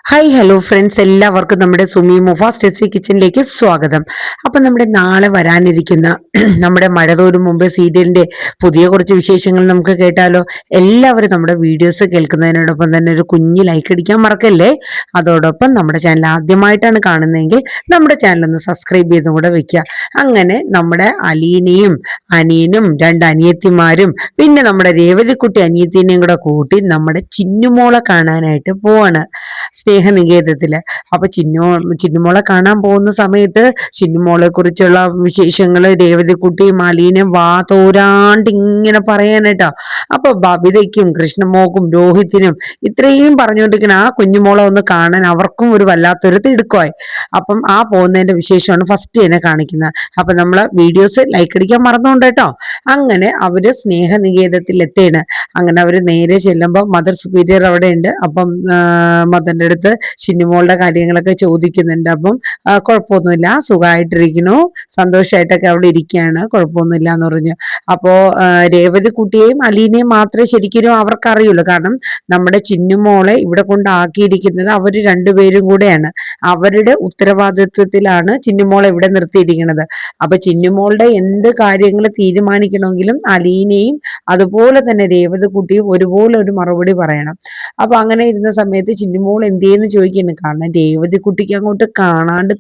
Hi hello friends, എല്ലാവർക്കും നമ്മുടെ Sumi Mufas tasty കിച്ചണിലേക്ക് സ്വാഗതം. അപ്പം നമ്മുടെ നാളെ വരാനിരിക്കുന്ന നമ്മുടെ മഴ തോരും മുമ്പ് സീരിയലിന്റെ പുതിയ കുറച്ച് വിശേഷങ്ങൾ നമുക്ക് കേട്ടാലോ. എല്ലാവരും നമ്മുടെ വീഡിയോസ് കേൾക്കുന്നതിനോടൊപ്പം തന്നെ ഒരു കുഞ്ഞ് ലൈക്ക് അടിക്കാൻ മറക്കല്ലേ. അതോടൊപ്പം നമ്മുടെ ചാനൽ ആദ്യമായിട്ടാണ് കാണുന്നതെങ്കിൽ നമ്മുടെ ചാനൽ ഒന്ന് സബ്സ്ക്രൈബ് ചെയ്തും കൂടെ വെക്കുക. അങ്ങനെ നമ്മുടെ അലീനയും അനിയനും രണ്ട് അനിയത്തിമാരും പിന്നെ നമ്മുടെ രേവതിക്കുട്ടി അനിയത്തിനെയും കൂടെ കൂട്ടി നമ്മുടെ ചിന്നുമോളെ കാണാനായിട്ട് പോവാണ് സ്നേഹനികേതത്തില്. അപ്പൊ ചിന്നുമോളെ കാണാൻ പോകുന്ന സമയത്ത് ചിന്നുമോളെ കുറിച്ചുള്ള വിശേഷങ്ങള് രേവതിക്കുട്ടിയും അലീനയും വാ തോരാണ്ട് ഇങ്ങനെ പറയാനായിട്ടാ. അപ്പൊ ബബിതയ്ക്കും കൃഷ്ണമോക്കും രോഹിത്തിനും ഇത്രയും പറഞ്ഞുകൊണ്ടിരിക്കുന്ന ആ കുഞ്ഞുമോളെ ഒന്ന് കാണാൻ അവർക്കും ഒരു വല്ലാത്തൊരു തിടുക്കമായി. അപ്പം ആ പോകുന്നതിന്റെ വിശേഷമാണ് ഫസ്റ്റ് തന്നെ കാണിക്കുന്നത്. അപ്പൊ നമ്മള് വീഡിയോസ് ലൈക്ക് അടിക്കാൻ മറന്നുകൊണ്ട് കേട്ടോ. അങ്ങനെ അവര് സ്നേഹനികേതത്തിൽ എത്തേണ്. അങ്ങനെ അവര് നേരെ ചെല്ലുമ്പോൾ മദർ സുപ്പീരിയർ അവിടെ ഉണ്ട്. അപ്പം മദറിന്റെ അടുത്ത് ചിന്നുമോളുടെ കാര്യങ്ങളൊക്കെ ചോദിക്കുന്നുണ്ട്. അപ്പം കുഴപ്പമൊന്നുമില്ല, സുഖമായിട്ടിരിക്കുന്നു, സന്തോഷമായിട്ടൊക്കെ അവിടെ ഇരിക്കുകയാണ്, കുഴപ്പമൊന്നുമില്ല എന്ന് പറഞ്ഞു. അപ്പോ രേവതിക്കുട്ടിയെയും അലീനയും മാത്രമേ ശരിക്കും അവർക്കറിയുള്ളൂ. കാരണം നമ്മുടെ ചിന്നുമോളെ ഇവിടെ കൊണ്ടാക്കിയിരിക്കുന്നത് അവര് രണ്ടുപേരും കൂടെയാണ്. അവരുടെ ഉത്തരവാദിത്വത്തിലാണ് ചിന്നുമോളെ ഇവിടെ നിർത്തിയിരിക്കുന്നത്. അപ്പൊ ചിന്നുമോളുടെ എന്ത് കാര്യങ്ങൾ തീരുമാനിക്കണമെങ്കിലും അലീനയും അതുപോലെ തന്നെ രേവതിക്കുട്ടിയും ഒരുപോലെ ഒരു മറുപടി പറയണം. അപ്പൊ അങ്ങനെ ഇരുന്ന സമയത്ത് ചിന്നുമോൾ എന്തേന്ന് ചോദിക്കുന്നു. കാരണം രേവതിക്കുട്ടിക്ക് അങ്ങോട്ട് കാണാണ്ട്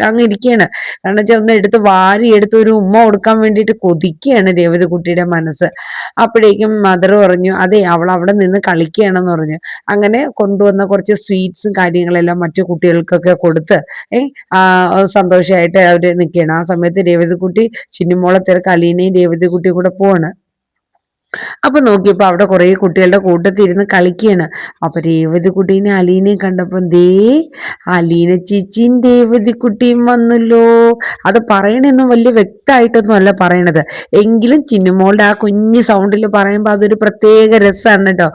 അങ്ങ് ഇരിക്കുകയാണ്. കാരണം വെച്ചാൽ ഒന്ന് എടുത്ത് വാരി എടുത്ത് ഒരു ഉമ്മ കൊടുക്കാൻ വേണ്ടിയിട്ട് കൊതിക്കുകയാണ് രേവതിക്കുട്ടിയുടെ മനസ്സ്. അപ്പോഴേക്കും മദർ പറഞ്ഞു, അതെ അവൾ അവിടെ നിന്ന് കളിക്കുകയാണെന്ന് പറഞ്ഞു. അങ്ങനെ കൊണ്ടുവന്ന കുറച്ച് സ്വീറ്റ്സും കാര്യങ്ങളെല്ലാം മറ്റു കുട്ടികൾക്കൊക്കെ കൊടുത്ത് സന്തോഷമായിട്ട് അവര് നിൽക്കുകയാണ്. ആ സമയത്ത് രേവതിക്കുട്ടി ചിന്നുമോളെ തിരക്ക് അലീനയും രേവതിക്കുട്ടിയും കൂടെ പോവാണ്. അപ്പൊ നോക്കിയപ്പോ അവിടെ കുറെ കുട്ടികളുടെ കൂട്ടത്തിൽ ഇരുന്ന് കളിക്കുകയാണ്. അപ്പൊ രേവതിക്കുട്ടീനെ അലീനയും കണ്ടപ്പോ ദേ അലീന ചേച്ചിയും രേവതിക്കുട്ടിയും വന്നല്ലോ. അത് പറയണൊന്നും വലിയ വ്യക്തമായിട്ടൊന്നും അല്ല പറയണത്, എങ്കിലും ചിന്നുമോളുടെ ആ കുഞ്ഞു സൗണ്ടിൽ പറയുമ്പോ അതൊരു പ്രത്യേക രസമാണ് കേട്ടോ.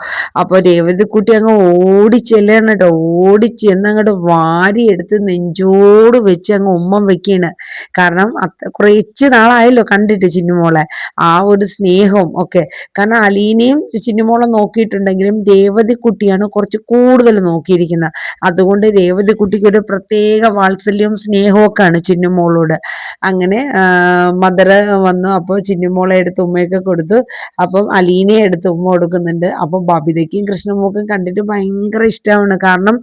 അപ്പൊ രേവതിക്കുട്ടി അങ്ങ് ഓടിച്ചെല്ലാണ് കേട്ടോ. ഓടിച്ചെന്ന് അങ്ങോട്ട് വാരിയെടുത്ത് നെഞ്ചോട് വെച്ച് അങ്ങ് ഉമ്മം വെക്കാണ്. കാരണം കുറച്ച് നാളായല്ലോ കണ്ടിട്ട് ചിന്നുമോളെ. ആ ഒരു സ്നേഹവും ഒക്കെ. കാരണം അലീനയും ചിന്നുമോളെ നോക്കിയിട്ടുണ്ടെങ്കിലും രേവതിക്കുട്ടിയാണ് കുറച്ച് കൂടുതൽ നോക്കിയിരിക്കുന്നത്. അതുകൊണ്ട് രേവതിക്കുട്ടിക്ക് ഒരു പ്രത്യേക വാത്സല്യവും സ്നേഹവും ഒക്കെയാണ് ചിന്നുമോളോട്. അങ്ങനെ മദറ് വന്നു. അപ്പോൾ ചിന്നുമോളെ എടുത്ത് ഉമ്മയൊക്കെ കൊടുത്തു. അപ്പം അലീനയെ എടുത്ത് ഉമ്മ കൊടുക്കുന്നുണ്ട്. അപ്പം ബബിതയ്ക്കും കൃഷ്ണമോക്കും കണ്ടിട്ട് ഭയങ്കര ഇഷ്ടമാണ്. കാരണം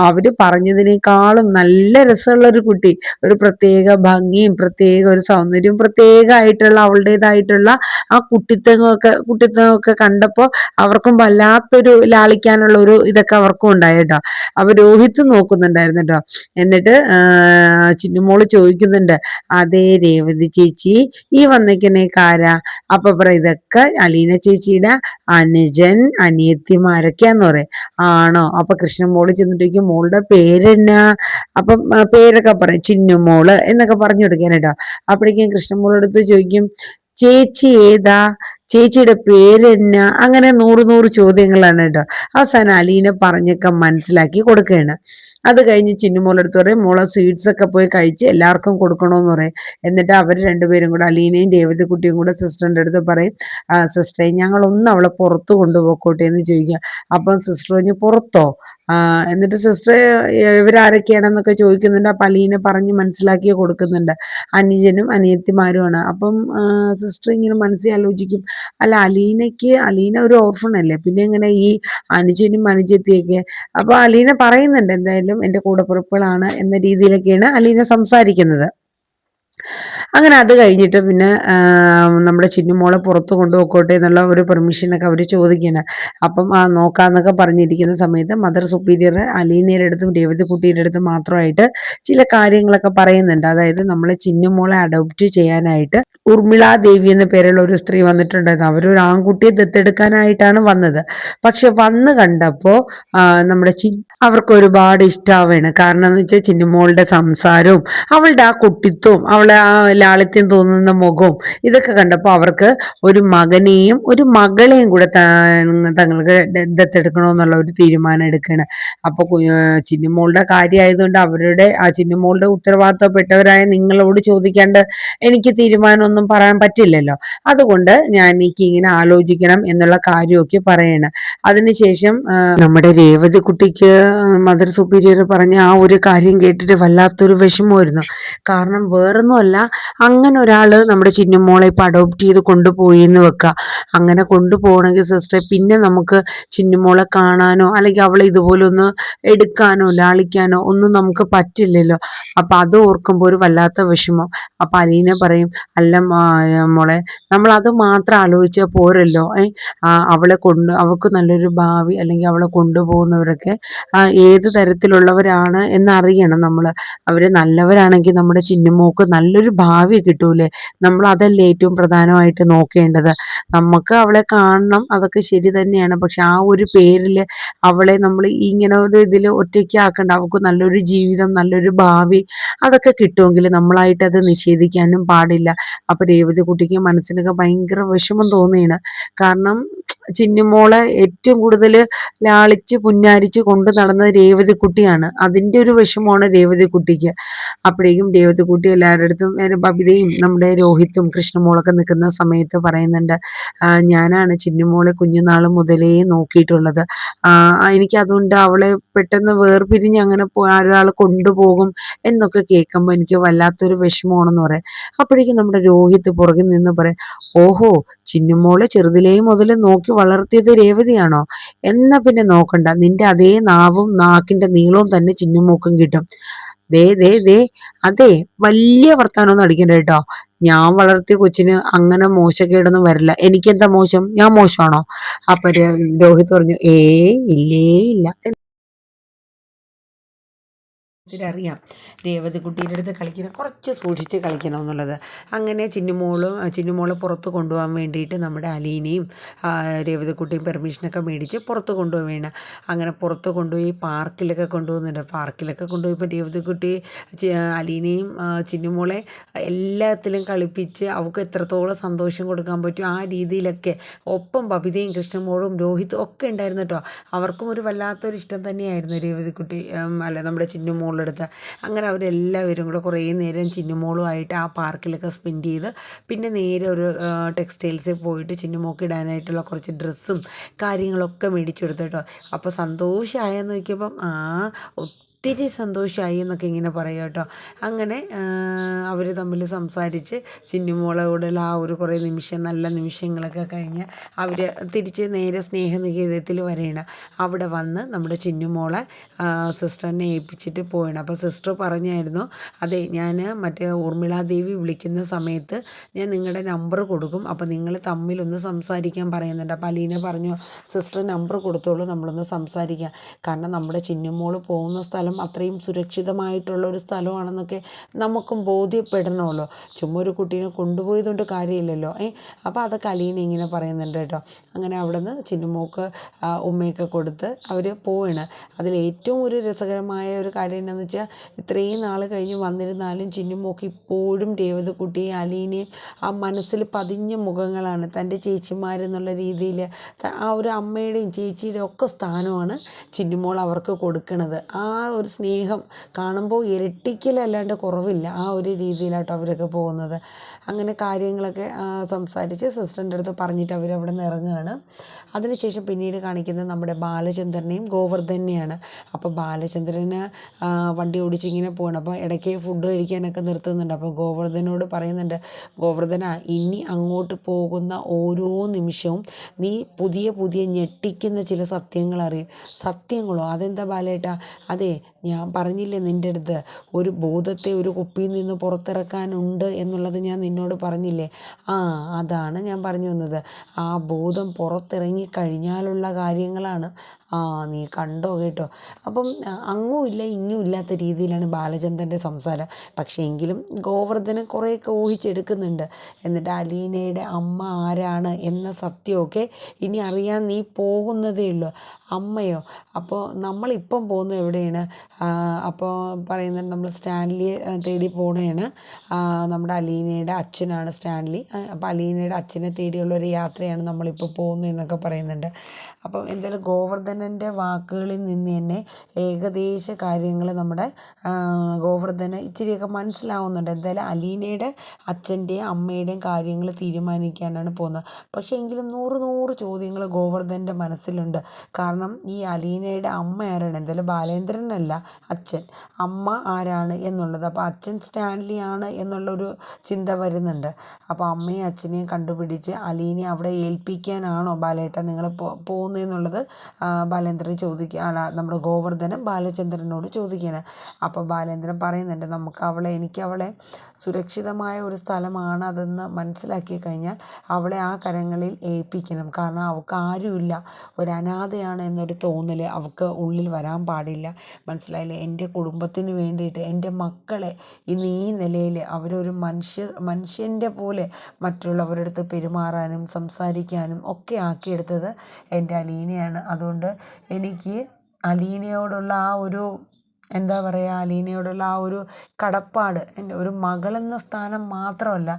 അവര് പറഞ്ഞതിനേക്കാളും നല്ല രസമുള്ള ഒരു കുട്ടി, ഒരു പ്രത്യേക ഭംഗിയും പ്രത്യേക ഒരു സൗന്ദര്യവും പ്രത്യേകമായിട്ടുള്ള അവളുടേതായിട്ടുള്ള ആ കുട്ടിത്തമൊക്കെ കണ്ടപ്പോൾ അവർക്കും വല്ലാത്തൊരു ലാളിക്കാനുള്ള ഒരു ഇതൊക്കെ അവർക്കും ഉണ്ടായി കേട്ടോ. അപ്പൊ രോഹിത്ത് നോക്കുന്നുണ്ടായിരുന്നു കേട്ടോ. എന്നിട്ട് ചിന്നുമോള് ചോദിക്കുന്നുണ്ട്, അതേ രേവതി ചേച്ചി ഈ വന്നിക്കുന്നേക്കാരാ? അപ്പൊ ഇതൊക്കെ അലീന ചേച്ചിയുടെ അനുജൻ അനിയത്തിമാരൊക്കെയാന്ന് പറയും. ആണോ? അപ്പൊ കൃഷ്ണമോള് ചെന്നിട്ടേക്ക് മോളുടെ പേരെന്നാ? അപ്പം പേരൊക്കെ പറയും, ചിന്നുമോള് എന്നൊക്കെ പറഞ്ഞു കൊടുക്കാനേട്ടോ. അപ്പോഴേക്കും കൃഷ്ണമോളെടുത്ത് ചോദിക്കും, ചേച്ചി ഏതാ, ചേച്ചിയുടെ പേരെന്നാ? അങ്ങനെ നൂറ് ചോദ്യങ്ങളാണ് കേട്ടോ. അവസാനം അലീന പറഞ്ഞൊക്കെ മനസ്സിലാക്കി കൊടുക്കുകയാണ്. അത് കഴിഞ്ഞ് ചിന്നുമോളെടുത്ത് പറയും, മോളെ സ്വീറ്റ്സ് ഒക്കെ പോയി കഴിച്ച് എല്ലാവർക്കും കൊടുക്കണമെന്ന് പറയും. എന്നിട്ട് അവർ രണ്ടുപേരും കൂടെ അലീനയും രേവതിക്കുട്ടിയും കൂടെ സിസ്റ്ററിൻ്റെ അടുത്ത് പറയും, സിസ്റ്ററെ ഞങ്ങളൊന്ന് അവളെ പുറത്ത് കൊണ്ടുപോക്കോട്ടെ എന്ന് ചോദിക്കുക. അപ്പം സിസ്റ്റർ പറഞ്ഞു, പുറത്തോ? എന്നിട്ട് സിസ്റ്റർ ഇവരാരൊക്കെയാണെന്നൊക്കെ ചോദിക്കുന്നുണ്ട്. അപ്പം അലീന പറഞ്ഞ് മനസ്സിലാക്കി കൊടുക്കുന്നുണ്ട്. അനുജനും അനിയത്തിമാരുമാണ്. അപ്പം സിസ്റ്റർ ഇങ്ങനെ മനസ്സിൽ ആലോചിക്കും, അല്ല അലീന ഒരു ഓർഫൺ അല്ലേ, പിന്നെ എങ്ങനെ ഈ അനുജനും അനുജത്തിയൊക്കെ? അപ്പൊ അലീന പറയുന്നുണ്ട്, എന്തായാലും എൻ്റെ കൂടപ്പിറപ്പുകളാണ് എന്ന രീതിയിലൊക്കെയാണ് അലീന സംസാരിക്കുന്നത്. അങ്ങനെ അത് കഴിഞ്ഞിട്ട് പിന്നെ നമ്മുടെ ചിന്നുമോളെ പുറത്ത് കൊണ്ടുപോയിക്കോട്ടെ എന്നുള്ള ഒരു പെർമിഷനൊക്കെ അവർ ചോദിക്കുകയാണ്. അപ്പം നോക്കാന്നൊക്കെ പറഞ്ഞിരിക്കുന്ന സമയത്ത് മദർ സുപ്പീരിയർ അലീനയുടെ അടുത്തും രേവതിക്കുട്ടിയുടെ അടുത്തും മാത്രമായിട്ട് ചില കാര്യങ്ങളൊക്കെ പറയുന്നുണ്ട്. അതായത് നമ്മളെ ചിന്നുമോളെ അഡോപ്റ്റ് ചെയ്യാനായിട്ട് ഉർമിള ദേവി എന്ന പേരുള്ള ഒരു സ്ത്രീ വന്നിട്ടുണ്ടായിരുന്നു. അവരൊരു ആൺകുട്ടിയെ ദത്തെടുക്കാനായിട്ടാണ് വന്നത്. പക്ഷെ വന്ന് കണ്ടപ്പോൾ നമ്മുടെ അവർക്ക് ഒരുപാട് ഇഷ്ടാവാണ്. കാരണം എന്ന് വെച്ചാൽ ചിന്നുമോളുടെ സംസാരവും അവളുടെ ആ കുട്ടിത്വവും അവളെ ആ ലാളിത്യം തോന്നുന്ന മുഖവും ഇതൊക്കെ കണ്ടപ്പോൾ അവർക്ക് ഒരു മകനെയും ഒരു മകളെയും കൂടെ തങ്ങൾക്ക് ദത്തെടുക്കണമെന്നുള്ള ഒരു തീരുമാനം എടുക്കുകയാണ്. അപ്പൊ ചിന്നുമോളുടെ കാര്യമായതുകൊണ്ട് അവരുടെ ആ ചിന്നുമോളുടെ ഉത്തരവാദിത്തപ്പെട്ടവരായ നിങ്ങളോട് ചോദിക്കാണ്ട് എനിക്ക് തീരുമാനമൊന്നും പറയാൻ പറ്റില്ലല്ലോ. അതുകൊണ്ട് എനിക്ക് ഇങ്ങനെ ആലോചിക്കണം എന്നുള്ള കാര്യമൊക്കെ പറയണം. അതിനുശേഷം നമ്മുടെ രേവതി കുട്ടിക്ക് മദർ സുപ്പീരിയർ പറഞ്ഞ ആ ഒരു കാര്യം കേട്ടിട്ട് വല്ലാത്തൊരു വിഷമമായിരുന്നു. കാരണം വേറൊന്നുമല്ല, അങ്ങനെ ഒരാള് നമ്മുടെ ചിന്നുമോളെ ഇപ്പൊ അഡോപ്റ്റ് ചെയ്ത് കൊണ്ടുപോയി എന്ന് വെക്കുക. അങ്ങനെ കൊണ്ടുപോകണമെങ്കിൽ സിസ്റ്റർ പിന്നെ നമുക്ക് ചിന്നുമോളെ കാണാനോ അല്ലെങ്കിൽ അവളെ ഇതുപോലെ ഒന്ന് എടുക്കാനോ ലാളിക്കാനോ ഒന്നും നമുക്ക് പറ്റില്ലല്ലോ. അപ്പൊ അത് ഓർക്കുമ്പോൾ ഒരു വല്ലാത്ത വിഷമം. അപ്പൊ അലീന പറയും, അല്ല മോളെ, നമ്മൾ അത് മാത്രം ആലോചിച്ചാൽ പോരല്ലോ. അവൾക്ക് നല്ലൊരു ഭാവി അല്ലെങ്കിൽ അവളെ കൊണ്ടുപോകുന്നവരൊക്കെ ഏത് തരത്തിലുള്ളവരാണ് എന്നറിയണം നമ്മൾ. അവര് നല്ലവരാണെങ്കിൽ നമ്മുടെ ചിന്നുമോക്ക് നല്ലൊരു ഭാവി കിട്ടൂലേ. നമ്മൾ അതല്ലേ ഏറ്റവും പ്രധാനമായിട്ട് നോക്കേണ്ടത്. നമുക്ക് അവളെ കാണണം, അതൊക്കെ ശരി തന്നെയാണ്. പക്ഷെ ആ ഒരു പേരിൽ അവളെ നമ്മൾ ഇങ്ങനെ ഒരു ഇതിൽ ഒറ്റയ്ക്കാക്കണ്ട. അവൾക്ക് നല്ലൊരു ജീവിതം, നല്ലൊരു ഭാവി അതൊക്കെ കിട്ടുമെങ്കിൽ നമ്മളായിട്ട് അത് നിഷേധിക്കാനും പാടില്ല. അപ്പൊ രേവതി കുട്ടിക്ക് മനസ്സിനൊക്കെ ഭയങ്കര വിഷമം തോന്നിയാണ്. കാരണം ചിന്നുമോളെ ഏറ്റവും കൂടുതൽ ലാളിച്ച് പുന്നാരിച്ച് കൊണ്ട് നടന്നത് രേവതി കുട്ടിയാണ്. അതിൻ്റെ ഒരു വിഷമമാണ് രേവതി കുട്ടിക്ക്. അപ്പോഴേക്കും രേവതി കുട്ടി എല്ലാവരുടെ അടുത്തും ബബിതയും നമ്മുടെ രോഹിത്തും കൃഷ്ണമോളൊക്കെ നിൽക്കുന്ന സമയത്ത് പറയുന്നുണ്ട്, ഞാനാണ് ചിന്നുമോളെ കുഞ്ഞുനാൾ മുതലേ നോക്കിയിട്ടുള്ളത്. എനിക്ക് അതുകൊണ്ട് അവളെ പെട്ടെന്ന് വേർപിരിഞ്ഞ് അങ്ങനെ ഒരാൾ കൊണ്ടുപോകും എന്നൊക്കെ കേൾക്കുമ്പോൾ എനിക്ക് വല്ലാത്തൊരു വിഷമമാണെന്ന് പറയാം. അപ്പോഴേക്കും നമ്മുടെ രോഹിത്ത് പുറകിൽ നിന്ന് പറയാം, ഓഹോ, ചിന്നുമോളെ ചെറുതിലേ മുതൽ നോക്കി വളർത്തിയത് രേവതിയാണോ? എന്നാ പിന്നെ നോക്കണ്ട, നിന്റെ അതേ നാവും നാക്കിന്റെ നീളവും തന്നെ ചിന്നുമോക്കും കിട്ടും. ദേ ദേ ദേ അതെ, വലിയ വർത്താനൊന്നും അടിക്കണ്ട കേട്ടോ. ഞാൻ വളർത്തിയ കൊച്ചിന് അങ്ങനെ മോശക്കേടൊന്നും വരില്ല. എനിക്കെന്താ മോശം? ഞാൻ മോശമാണോ? അപ്പൊ രോഹിത് പറഞ്ഞു, ഇല്ലേ ഇല്ല. അറിയാം രേവതി കുട്ടീൻ്റെ അടുത്ത് കളിക്കണം, കുറച്ച് സൂക്ഷിച്ച് കളിക്കണം എന്നുള്ളത്. അങ്ങനെ ചിന്നുമോള് പുറത്ത് കൊണ്ടുപോകാൻ വേണ്ടിയിട്ട് നമ്മുടെ അലീനയും രേവതി കുട്ടിയും പെർമിഷനൊക്കെ മേടിച്ച് പുറത്ത് കൊണ്ടുപോവുകയാണ്. അങ്ങനെ പുറത്ത് കൊണ്ടുപോയി പാർക്കിലൊക്കെ കൊണ്ടുപോകുന്നുണ്ട്. പാർക്കിലൊക്കെ കൊണ്ടുപോയപ്പോൾ രേവതി കുട്ടി അലീനയും ചിന്നുമോളെ എല്ലാത്തിലും കളിപ്പിച്ച് അവൾക്ക് എത്രത്തോളം സന്തോഷം കൊടുക്കാൻ പറ്റും ആ രീതിയിലൊക്കെ. ഒപ്പം ബബിതയും കൃഷ്ണമോളും രോഹിത്തും ഒക്കെ ഉണ്ടായിരുന്നു കേട്ടോ. അവർക്കും ഒരു വല്ലാത്തൊരു ഇഷ്ടം തന്നെയായിരുന്നു രേവതി കുട്ടി അല്ല നമ്മുടെ ചിന്നുമോൾ അടുത്ത്. അങ്ങനെ അവരെല്ലാവരും കൂടെ കുറേ നേരം ചിന്നുമോളുമായിട്ട് ആ പാർക്കിലൊക്കെ സ്പെൻഡ് ചെയ്ത് പിന്നെ നേരെ ഒരു ടെക്സ്റ്റൈൽസിൽ പോയിട്ട് ചിന്നുമോൾക്ക് ഇടാനായിട്ടുള്ള കുറച്ച് ഡ്രസ്സും കാര്യങ്ങളൊക്കെ മേടിച്ചു കൊടുത്തു കേട്ടോ. അപ്പോൾ സന്തോഷമായെന്ന് നോക്കിയപ്പം ഒത്തിരി സന്തോഷമായി എന്നൊക്കെ ഇങ്ങനെ പറയാം കേട്ടോ. അങ്ങനെ അവർ തമ്മിൽ സംസാരിച്ച് ചിന്നുമോളോടുള്ള ആ ഒരു കുറേ നല്ല നിമിഷങ്ങളൊക്കെ കഴിഞ്ഞ് അവർ തിരിച്ച് നേരെ സ്നേഹനികേതത്തിൽ വരെയാണ്. അവിടെ വന്ന് നമ്മുടെ ചിന്നുമോളെ സിസ്റ്ററിനെ ഏൽപ്പിച്ചിട്ട് പോവുകയാണ്. അപ്പോൾ സിസ്റ്റർ പറഞ്ഞായിരുന്നു, അതെ ഞാൻ മറ്റേ ഊർമിളാദേവി വിളിക്കുന്ന സമയത്ത് ഞാൻ നിങ്ങളുടെ നമ്പർ കൊടുക്കും, അപ്പോൾ നിങ്ങൾ തമ്മിലൊന്ന് സംസാരിക്കാൻ പറയുന്നുണ്ട്. അപ്പോൾ അലീന പറഞ്ഞു, സിസ്റ്റർ നമ്പർ കൊടുത്തോളൂ, നമ്മളൊന്ന് സംസാരിക്കാം. കാരണം നമ്മുടെ ചിന്നുമോൾ പോകുന്ന സ്ഥലം അത്രയും സുരക്ഷിതമായിട്ടുള്ള ഒരു സ്ഥലമാണെന്നൊക്കെ നമുക്കും ബോധ്യപ്പെടണമല്ലോ. ചുമ്മാ ഒരു കുട്ടീനെ കൊണ്ടുപോയതുകൊണ്ട് കാര്യമില്ലല്ലോ. അപ്പോൾ അതൊക്കെ അലീന ഇങ്ങനെ പറയുന്നുണ്ട് കേട്ടോ. അങ്ങനെ അവിടെ നിന്ന് ചിന്നുമോൾക്ക് ഉമ്മയൊക്കെ കൊടുത്ത് അവർ പോവാണ്. അതിലേറ്റവും ഒരു രസകരമായ ഒരു കാര്യം എന്താണെന്ന് വെച്ചാൽ, ഇത്രയും നാൾ കഴിഞ്ഞ് വന്നിരുന്നാലും ചിന്നുമോൾക്ക് ഇപ്പോഴും രേവതി കുട്ടിയും അലീനയും ആ മനസ്സിൽ പതിഞ്ഞ മുഖങ്ങളാണ്. തൻ്റെ ചേച്ചിമാരെന്നുള്ള രീതിയിൽ ആ ഒരു അമ്മയുടെയും ചേച്ചിയുടെയും ഒക്കെ സ്ഥാനമാണ് ചിന്നുമോൾ അവർക്ക് കൊടുക്കുന്നത്. ആ ഒരു സ്നേഹം കാണുമ്പോൾ ഇരട്ടിക്കലല്ലാണ്ട് കുറവില്ല. ആ ഒരു രീതിയിലാട്ടോ അവരൊക്കെ പോകുന്നത്. അങ്ങനെ കാര്യങ്ങളൊക്കെ സംസാരിച്ച് സിസ്റ്ററിൻ്റെ അടുത്ത് പറഞ്ഞിട്ട് അവരവിടെ നിന്ന് ഇറങ്ങുകയാണ്. അതിനുശേഷം പിന്നീട് കാണിക്കുന്നത് നമ്മുടെ ബാലചന്ദ്രനെയും ഗോവർദ്ധനെയാണ്. അപ്പോൾ ബാലചന്ദ്രന് വണ്ടി ഓടിച്ച് ഇങ്ങനെ പോകണം. അപ്പോൾ ഇടയ്ക്ക് ഫുഡ് കഴിക്കാനൊക്കെ നിർത്തുന്നുണ്ട്. അപ്പോൾ ഗോവർദ്ധനോട് പറയുന്നുണ്ട്, ഗോവർദ്ധന, ഇനി അങ്ങോട്ട് പോകുന്ന ഓരോ നിമിഷവും നീ പുതിയ പുതിയ ഞെട്ടിക്കുന്ന ചില സത്യങ്ങൾ അറിയും. സത്യങ്ങളോ? അതെന്താ ബാലേട്ടാ? അതെ, ഞാൻ പറഞ്ഞില്ലേ നിൻ്റെ അടുത്ത് ഒരു ഭൂതത്തെ ഒരു കുപ്പിയിൽ നിന്ന് പുറത്തിറക്കാനുണ്ട് എന്നുള്ളത് ഞാൻ നിന്നോട് പറഞ്ഞില്ലേ? അതാണ് ഞാൻ പറഞ്ഞു വന്നത്. ആ ഭൂതം പുറത്തിറങ്ങി കഴിഞ്ഞാലുള്ള കാര്യങ്ങളാണ് ആ നീ കണ്ടോ കേട്ടോ. അപ്പം അങ്ങും ഇല്ല ഇങ്ങും ഇല്ലാത്ത രീതിയിലാണ് ബാലചന്ദ്രൻ്റെ സംസാരം. പക്ഷേ എങ്കിലും ഗോവർദ്ധനൻ കുറേയൊക്കെ ഊഹിച്ചെടുക്കുന്നുണ്ട്. എന്നിട്ട് അലീനയുടെ അമ്മ ആരാണ് എന്ന സത്യമൊക്കെ ഇനി അറിയാൻ നീ പോകുന്നതേ ഉള്ളൂ. അമ്മയോ? അപ്പോൾ നമ്മളിപ്പം പോകുന്നത് എവിടെയാണ്? അപ്പോൾ പറയുന്നത് നമ്മൾ സ്റ്റാൻലിയെ തേടി പോവുകയാണ്. നമ്മുടെ അലീനയുടെ അച്ഛനാണ് സ്റ്റാൻലി. അപ്പോൾ അലീനയുടെ അച്ഛനെ തേടിയുള്ള ഒരു യാത്രയാണ് നമ്മളിപ്പോൾ പോകുന്നത് എന്നൊക്കെ പറയുന്നുണ്ട്. അപ്പം എന്തായാലും ഗോവർദ്ധനൻ്റെ വാക്കുകളിൽ നിന്ന് തന്നെ ഏകദേശ കാര്യങ്ങൾ നമ്മുടെ ഗോവർദ്ധന് ഇച്ചിരിയൊക്കെ മനസ്സിലാവുന്നുണ്ട്. എന്തായാലും അലീനയുടെ അച്ഛൻ്റെയും അമ്മയുടെയും കാര്യങ്ങൾ തീരുമാനിക്കാനാണ് പോകുന്നത്. പക്ഷേ എങ്കിലും 100 ചോദ്യങ്ങൾ ഗോവർദ്ധൻ്റെ മനസ്സിലുണ്ട്. കാരണം ഈ അലീനയുടെ അമ്മ ആരാണ്? എന്തായാലും ബാലേന്ദ്രനല്ല അച്ഛൻ. അമ്മ ആരാണ് എന്നുള്ളത്. അപ്പോൾ അച്ഛൻ സ്റ്റാൻലി ആണ് എന്നുള്ളൊരു ചിന്ത വരുന്നുണ്ട്. അപ്പോൾ അമ്മയും അച്ഛനെയും കണ്ടുപിടിച്ച് അലീനയെ അവിടെ ഏൽപ്പിക്കാനാണോ ബാലേട്ട നിങ്ങൾ പോകുന്നതെന്നുള്ളത് ബാലേന്ദ്രൻ അല്ല നമ്മുടെ ഗോവർദ്ധനം ബാലചന്ദ്രനോട് ചോദിക്കുകയാണ്. അപ്പോൾ ബാലേന്ദ്രൻ പറയുന്നുണ്ട്, എനിക്ക് അവളെ സുരക്ഷിതമായ ഒരു സ്ഥലമാണ് അതെന്ന് മനസ്സിലാക്കി കഴിഞ്ഞാൽ അവളെ ആ കരങ്ങളിൽ ഏൽപ്പിക്കണം. കാരണം അവൾക്ക് ആരുമില്ല, ഒരു അനാഥയാണ് എന്നൊരു തോന്നൽ അവൾക്ക് ഉള്ളിൽ വരാൻ പാടില്ല. മനസ്സിലായില്ലേ? എൻ്റെ കുടുംബത്തിന് വേണ്ടിയിട്ട് എൻ്റെ മക്കളെ ഇന്ന് ഈ നിലയിൽ അവരൊരു മനുഷ്യൻ്റെ പോലെ മറ്റുള്ളവരുടെ അടുത്ത് പെരുമാറാനും സംസാരിക്കാനും ഒക്കെ ആക്കിയെടുത്തത് എൻ്റെ അലീനയാണ്. അതുകൊണ്ട് എനിക്ക് അലീനയോടുള്ള ആ ഒരു എന്താ പറയുക, അലീനയോടുള്ള ആ ഒരു കടപ്പാട്, എൻ്റെ ഒരു മകളെന്ന സ്ഥാനം മാത്രമല്ല,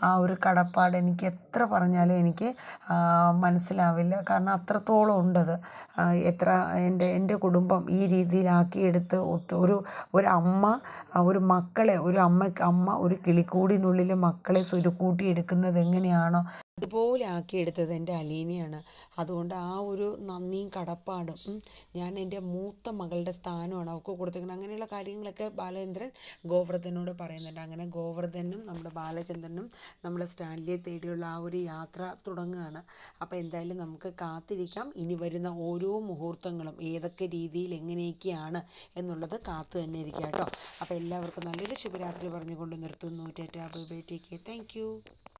ആ ഒരു കടപ്പാട് എനിക്ക് എത്ര പറഞ്ഞാലും എനിക്ക് മനസ്സിലാവില്ല. കാരണം അത്രത്തോളം ഉണ്ടത്. എത്ര എൻ്റെ കുടുംബം ഈ രീതിയിലാക്കിയെടുത്ത് ഒരു അമ്മ ഒരു മക്കളെ അമ്മ ഒരു കിളിക്കൂടിനുള്ളിൽ മക്കളെ സ്വരുക്കൂട്ടിയെടുക്കുന്നത് എങ്ങനെയാണോ അതുപോലെ ആക്കിയെടുത്തത് എൻ്റെ അലീനയാണ്. അതുകൊണ്ട് ആ ഒരു നന്ദിയും കടപ്പാടും ഞാൻ എൻ്റെ മൂത്ത മകളുടെ സ്ഥാനമാണ് അവൾക്ക് കൊടുത്തേക്കുന്നത്. അങ്ങനെയുള്ള കാര്യങ്ങളൊക്കെ ബാലചന്ദ്രൻ ഗോവർദ്ധനോട് പറയുന്നുണ്ട്. അങ്ങനെ ഗോവർദ്ധനും നമ്മുടെ ബാലചന്ദ്രനും നമ്മുടെ സ്റ്റാൻലിയെ തേടിയുള്ള ആ ഒരു യാത്ര തുടങ്ങുകയാണ്. അപ്പോൾ എന്തായാലും നമുക്ക് കാത്തിരിക്കാം. ഇനി വരുന്ന ഓരോ മുഹൂർത്തങ്ങളും ഏതൊക്കെ രീതിയിൽ എങ്ങനെയൊക്കെയാണ് എന്നുള്ളത് കാത്തു തന്നെ ഇരിക്കുക കേട്ടോ. അപ്പോൾ എല്ലാവർക്കും നല്ലൊരു ശുഭരാത്രി പറഞ്ഞുകൊണ്ട് നിർത്തുന്നു. Tata bye bye, take care, thank you.